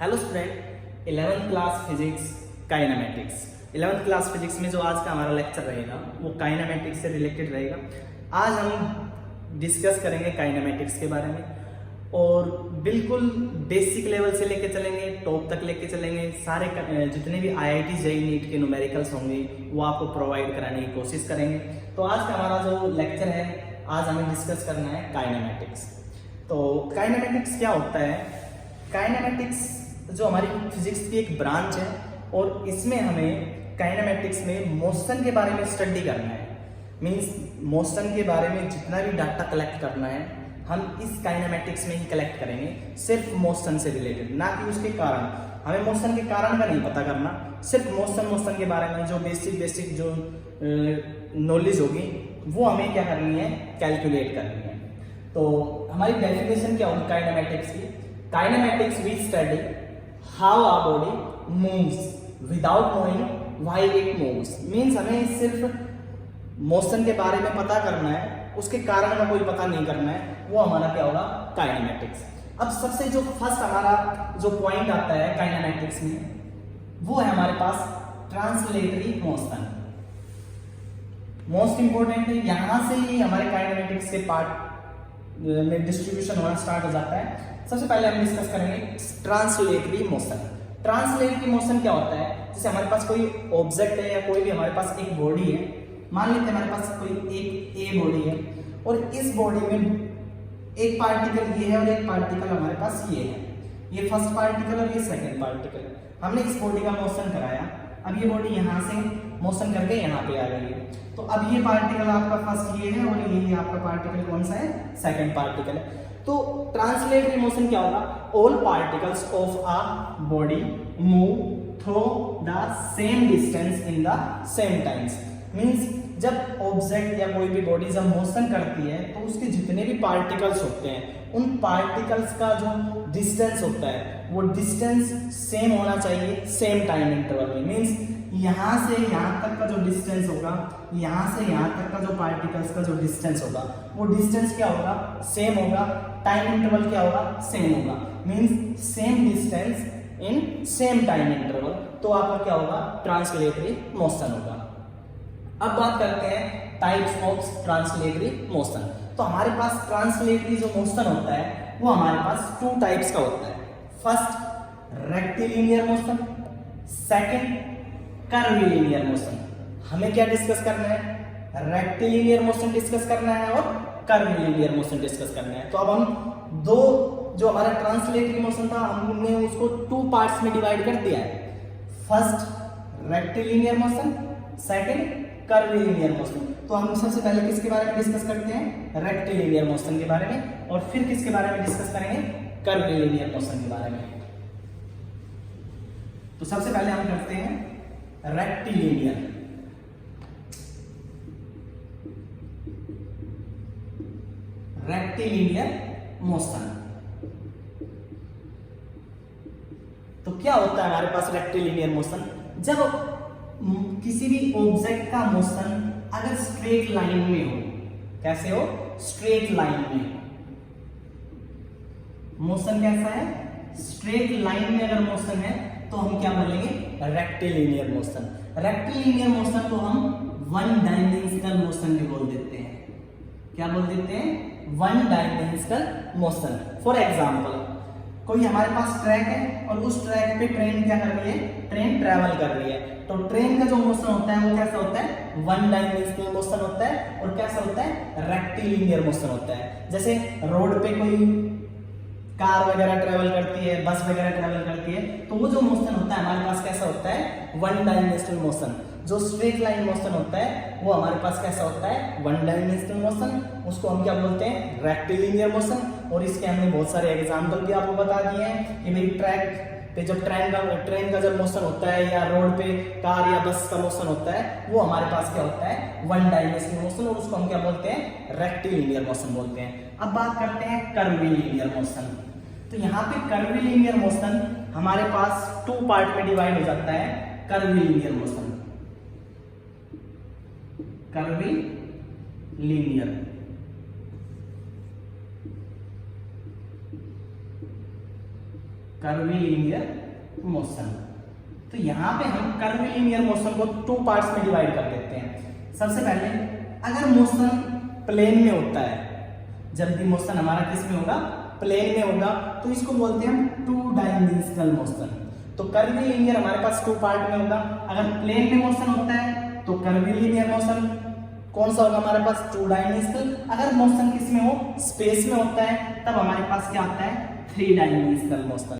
Hello student, 11th class physics kinematics. 11th class physics में जो आज का हमारा लेक्चर रहेगा वो काइनेमेटिक्स से रिलेटेड रहेगा। आज हम डिस्कस करेंगे काइनेमेटिक्स के बारे में और बिल्कुल बेसिक लेवल से लेके चलेंगे, टॉप तक लेके चलेंगे। सारे जितने भी IIT जेईई नीट के न्यूमेरिकल्स होंगे वो आपको प्रोवाइड कराने की कोशिश करेंगे। तो आज का हमारा जो लेक्चर है, आज हमें डिस्कस करना है काइनेमेटिक्स। तो काइनेमेटिक्स क्या होता है? काइनेमेटिक्स जो हमारी फिजिक्स की एक ब्रांच है और इसमें हमें काइनेमेटिक्स में मोशन के बारे में स्टडी करना है। मींस मोशन के बारे में जितना भी डाटा कलेक्ट करना है हम इस काइनेमेटिक्स में ही कलेक्ट करेंगे, सिर्फ मोशन से रिलेटेड, ना कि उसके कारण। हमें मोशन के कारण का नहीं पता करना, सिर्फ मोशन के बारे में जो बेसिक जो नॉलेज होगी वो हमें क्या करनी है, कैलकुलेट करनी है। तो हमारी डेफिनेशन क्या होगी काइनेमेटिक्स की? Kinematics we study how our body moves without knowing why it moves. Means हमें सिर्फ मोशन के बारे में पता करना है, उसके कारण का कोई पता नहीं करना है, वो हमारा क्या होगा, काइनेमेटिक्स। अब सबसे जो फर्स्ट हमारा जो पॉइंट आता है काइनेमेटिक्स में वो है हमारे पास ट्रांसलेटरी मोशन। मोस्ट इंपोर्टेंट है, यहां से ही हमारे काइनेमेटिक्स के पार्ट में डिस्ट्रीब्यूशन होना स्टार्ट हो जाता है। सबसे पहले हम डिस्कस करेंगे ट्रांसलेटरी मोशन। ट्रांसलेटरी मोशन क्या होता है? जैसे हमारे पास कोई ऑब्जेक्ट है या कोई भी हमारे पास एक बॉडी है, मान लेते हैं हमारे पास कोई एक ए बॉडी है और इस बॉडी में एक पार्टिकल ये है और एक पार्टिकल हमारे पास ये है। ये फर्स्ट पार्टिकल और ये सेकंड पार्टिकल। हमने इस बॉडी का मोशन कराया, अब ये बॉडी यहाँ से मोशन करके यहाँ पे आ गई है। तो अब ये पार्टिकल आपका फर्स्ट ये है और ये आपका पार्टिकल कौन सा है, सेकंड पार्टिकल है। तो ट्रांसलेटरी मोशन क्या होगा? All particles of a body move through the same distance in the same times. Means जब ऑब्जेक्ट या कोई भी बॉडी जब मोशन करती है तो उसके जितने भी पार्टिकल्स होते हैं उन पार्टिकल्स का जो डिस्टेंस होता है वो डिस्टेंस सेम होना चाहिए, सेम टाइम इंटरवल में। मींस यहाँ से यहाँ तक का जो डिस्टेंस होगा, यहाँ से यहाँ तक का जो पार्टिकल्स का जो डिस्टेंस होगा वो डिस्टेंस क्या होगा, सेम होगा। टाइम इंटरवल क्या होगा, सेम होगा। Means same distance in same time interval. तो आपका क्या होगा, ट्रांसलेटरी मोशन होगा। अब बात करते हैं टाइप्स ऑफ ट्रांसलेटरी मोशन। तो हमारे पास ट्रांसलेटरी जो मोशन होता है वो हमारे पास टू टाइप्स का होता है। First rectilinear motion, second curvilinear motion. हमें क्या डिस्कस करना है? रेक्टिलिनियर मोशन डिस्कस करना है और कर्विलिनियर मोशन डिस्कस करना है। तो अब हम दो जो हमारा ट्रांसलेटरी मोशन था हमने उसको टू पार्ट्स में डिवाइड कर दिया है। First rectilinear motion, second curvilinear motion. तो हम सबसे पहले किसके बारे में डिस्कस करते हैं? रेक्टिलिनियर मोशन के बारे में, और फिर किसके बारे में डिस्कस करेंगे? कर्विलिनियर मोशन के बारे में। तो सबसे पहले हम करते हैं रेक्टिलिनियर। Rectilinear motion. तो क्या होता है हमारे पास रेक्टिलिनियर मोशन? जब किसी भी ऑब्जेक्ट का मोशन अगर स्ट्रेट लाइन में हो, कैसे हो, स्ट्रेट लाइन में। मोशन कैसा है? स्ट्रेट लाइन में अगर मोशन है तो हम क्या बोलेंगे? Rectilinear motion. रेक्टिलिनियर मोशन को हम वन डायमेंशनल मोशन भी बोल देते हैं। क्या बोल देते हैं? One dimensional motion. For example कोई हमारे पास ट्रैक है और उस ट्रैक पे ट्रेन क्या कर रही है, ट्रेन ट्रेवल कर रही है। तो ट्रेन का जो मोशन होता है वो कैसा होता है? वन डायमेंशनल मोशन होता है। और कैसा होता है? रेक्टिलिनियर मोशन होता है। जैसे रोड पे कोई कार वगैरह ट्रेवल करती है, बस वगैरह ट्रेवल करती है, तो वो जो मोशन होता है हमारे पास कैसा होता है? One dimensional motion. जो स्ट्रेट लाइन मोशन होता है वो हमारे पास कैसा होता है? One dimensional motion. उसको हम क्या बोलते हैं? Rectilinear motion. और इसके हमने बहुत सारे एग्जांपल भी आपको बता दिए हैं कि भाई ट्रैक पे जब ट्रेन का जब मोशन होता है या रोड पे कार या बस का मोशन होता है वो हमारे पास क्या होता है? One dimensional motion. और उसको हम क्या बोलते हैं? रेक्टिलिनियर मोशन बोलते हैं। अब बात करते हैं कर्विलिनियर मोशन। तो यहाँ पे कर्विलिनियर मोशन हमारे पास टू पार्ट में डिवाइड हो जाता है। Curvilinear motion, curvilinear. Curvilinear motion. तो यहाँ पे हम कर्वीलिनियर मोशन को 2 पार्ट्स में डिवाइड कर देते हैं। सबसे पहले अगर मोशन प्लेन में होता है, जब भी मोशन हमारा किस में होगा, प्लेन में होगा, तो इसको बोलते हैं हम 2 डायमेंशनल मोशन। तो कर्वीलिनियर हमारे पास 2 पार्ट में होगा। अगर प्लेन में मोशन होता है तो कर्वीलिनियर मोशन कौन सा होगा हमारे पास, 2 डायमेंशनल। अगर मोशन किस में हो, स्पेस में होता है, तब हमारे पास क्या आता है, 3 डायमेंशनल मोशन।